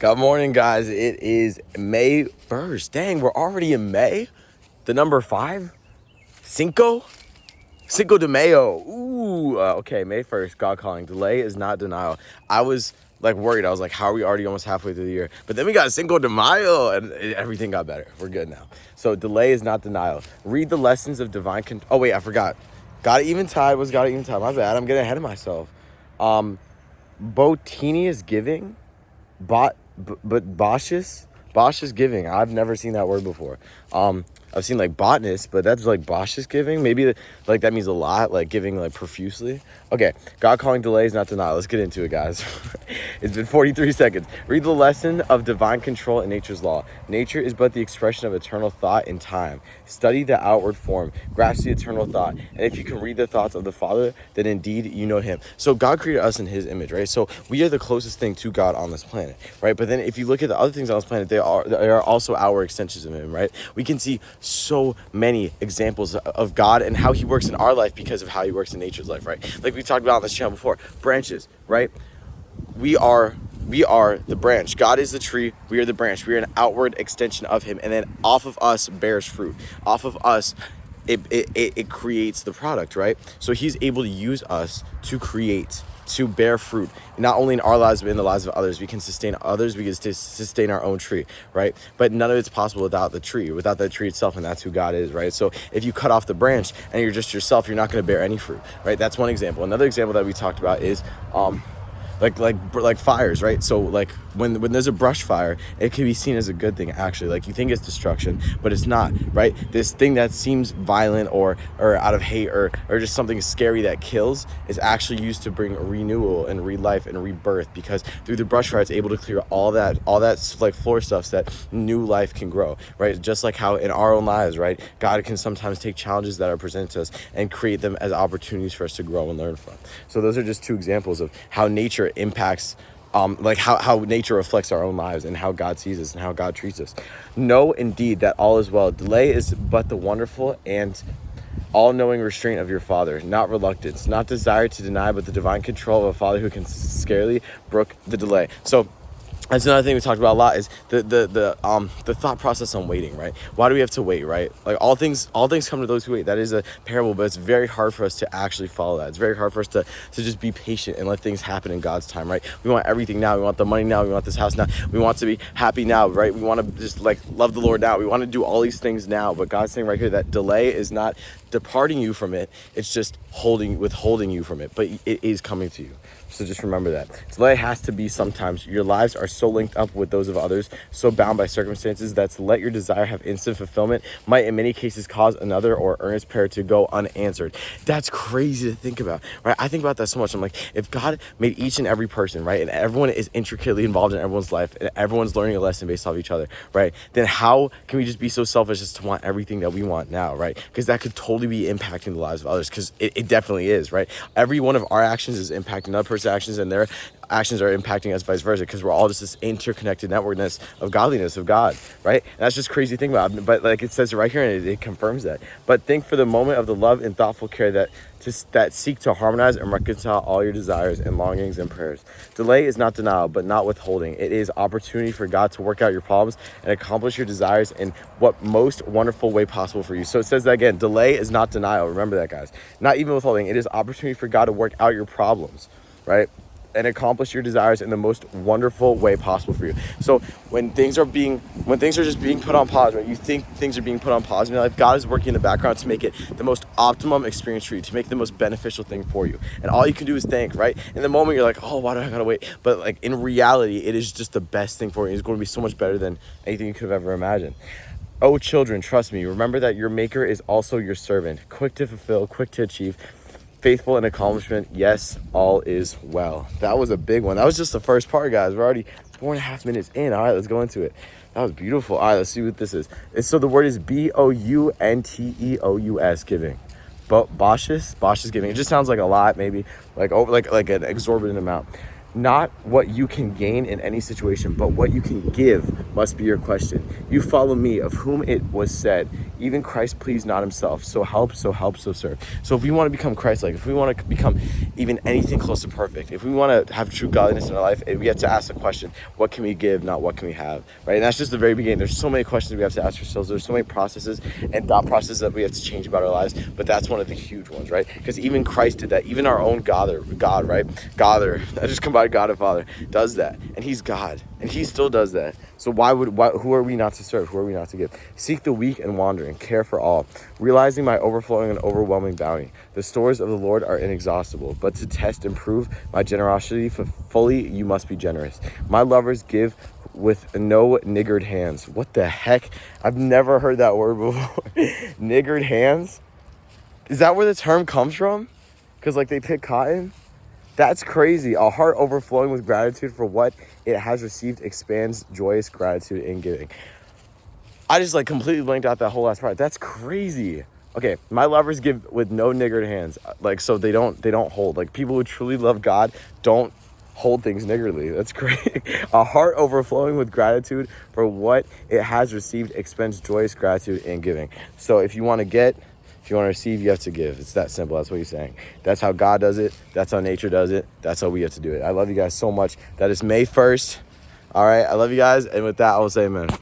Good morning, guys. It is May 1st. Dang, we're already in May? The number 5? Cinco de Mayo. Ooh, okay, May 1st, God calling. Delay is not denial. I was worried. I was like, how are we already almost halfway through the year? But then we got Cinco de Mayo and everything got better. We're good now. So delay is not denial. Read the lessons of divine control. Oh, wait, I forgot. Got it even tied. My bad. I'm getting ahead of myself. Bounteous giving. But Bosch is giving. I've never seen that word before. I've seen botanist, but that's Bosch is giving. Maybe that means a lot, giving profusely. Okay, God calling delay is not denial. Let's get into it, guys. It's been 43 seconds. Read the lesson of divine control in nature's law. Nature is but the expression of eternal thought in time. Study the outward form, grasp the eternal thought, and if you can read the thoughts of the Father, then indeed you know him. So God created us in his image, right? So we are the closest thing to God on this planet, right? But then if you look at the other things on this planet, they are also our extensions of him, right? We can see so many examples of God and how he works in our life because of how he works in nature's life, right? Like we talked about on this channel before, branches, right? We are the branch. God is the tree. We are the branch. We are an outward extension of him. And then off of us bears fruit. Off of us, it creates the product, right? So he's able to use us to create, to bear fruit, not only in our lives, but in the lives of others. We can sustain others. We can sustain our own tree, right? But none of it's possible without the tree, without that tree itself. And that's who God is, right? So if you cut off the branch and you're just yourself, you're not going to bear any fruit, right? That's one example. Another example that we talked about is, like fires, right? So when there's a brush fire, it can be seen as a good thing, actually. You think it's destruction, but it's not, right? This thing that seems violent or out of hate or just something scary that kills is actually used to bring renewal and re-life and rebirth, because through the brush fire it's able to clear all that floor stuff so that new life can grow, right? Just like how in our own lives, right, God can sometimes take challenges that are presented to us and create them as opportunities for us to grow and learn from. So those are just two examples of how nature impacts how nature reflects our own lives and how God sees us and how God treats us. Know indeed that all is well. Delay is but the wonderful and all-knowing restraint of your Father, not reluctance, not desire to deny, but the divine control of a Father who can scarcely brook the delay. So that's another thing we talked about a lot, is the thought process on waiting, right? Why do we have to wait, right? All things come to those who wait. That is a parable, but it's very hard for us to actually follow that. It's very hard for us to just be patient and let things happen in God's time, right? We want everything now. We want the money now. We want this house now. We want to be happy now, right? We want to just love the Lord now. We want to do all these things now. But God's saying right here that delay is not departing you from it. It's just withholding you from it, but it is coming to you. So just remember that. Delay has to be sometimes. Your lives are so linked up with those of others, so bound by circumstances, that to let your desire have instant fulfillment might in many cases cause another or earnest prayer to go unanswered. That's crazy to think about, right? I think about that so much. I'm like, if God made each and every person, right, and everyone is intricately involved in everyone's life, and everyone's learning a lesson based off each other, right, then how can we just be so selfish as to want everything that we want now, right? Because that could totally be impacting the lives of others, because it definitely is, right? Every one of our actions is impacting another person's actions, and their actions are impacting us vice versa, because we're all just this interconnected networkness of godliness of God, right? And that's just crazy to think about. But it says it right here, and it confirms that. But think for the moment of the love and thoughtful care that seek to harmonize and reconcile all your desires and longings and prayers. Delay is not denial, but not withholding. It is opportunity for God to work out your problems and accomplish your desires in what most wonderful way possible for you. So it says that again, delay is not denial. Remember that, guys. Not even withholding. It is opportunity for God to work out your problems, right, and accomplish your desires in the most wonderful way possible for you. So when things are just being put on pause, right, you think things are being put on pause in your life, God is working in the background to make it the most optimum experience for you, to make the most beneficial thing for you. And all you can do is thank, right? In the moment you're like, oh, why do I gotta wait? But in reality, it is just the best thing for you. It's going to be so much better than anything you could have ever imagined. Oh, children, trust me. Remember that your maker is also your servant, quick to fulfill, quick to achieve, faithful in accomplishment. Yes, all is well. That was a big one. That was just the first part, guys. We're already 4.5 minutes in. All right, let's go into it. That was beautiful. All right, let's see what this is. So the word is Bounteous, giving. Bounteous giving. It just sounds like a lot, maybe like an exorbitant amount. Not what you can gain in any situation, but what you can give must be your question. You follow me, of whom it was said, Even Christ pleased not himself. So help, so serve. So if we want to become Christ-like, if we want to become even anything close to perfect, if we want to have true godliness in our life, we have to ask the question, what can we give, not what can we have, right? And that's just the very beginning. There's so many questions we have to ask ourselves. There's so many processes and thought processes that we have to change about our lives, but that's one of the huge ones, right? Because even Christ did that. Even our own God, right? God, I just combined God and Father, does that. And he's God, and he still does that. So who are we not to serve? Who are we not to give? Seek the weak and wandering, care for all, realizing my overflowing and overwhelming bounty. The stores of the Lord are inexhaustible, but to test and prove my generosity fully, you must be generous. My lovers give with no niggard hands. What the heck? I've never heard that word before. Niggard hands? Is that where the term comes from? Because like they pick cotton? That's crazy. A heart overflowing with gratitude for what it has received expands joyous gratitude in giving. I just like completely blanked out that whole last part. That's crazy. Okay, my lovers give with no niggard hands. Like, so they don't hold. Like, people who truly love God don't hold things niggardly. That's great. A heart overflowing with gratitude for what it has received expends joyous gratitude in giving. So if you want to receive, you have to give. It's that simple. That's what he's saying. That's how God does it. That's how nature does it. That's how we have to do it. I love you guys so much. That is May 1st. All right. I love you guys. And with that, I will say amen.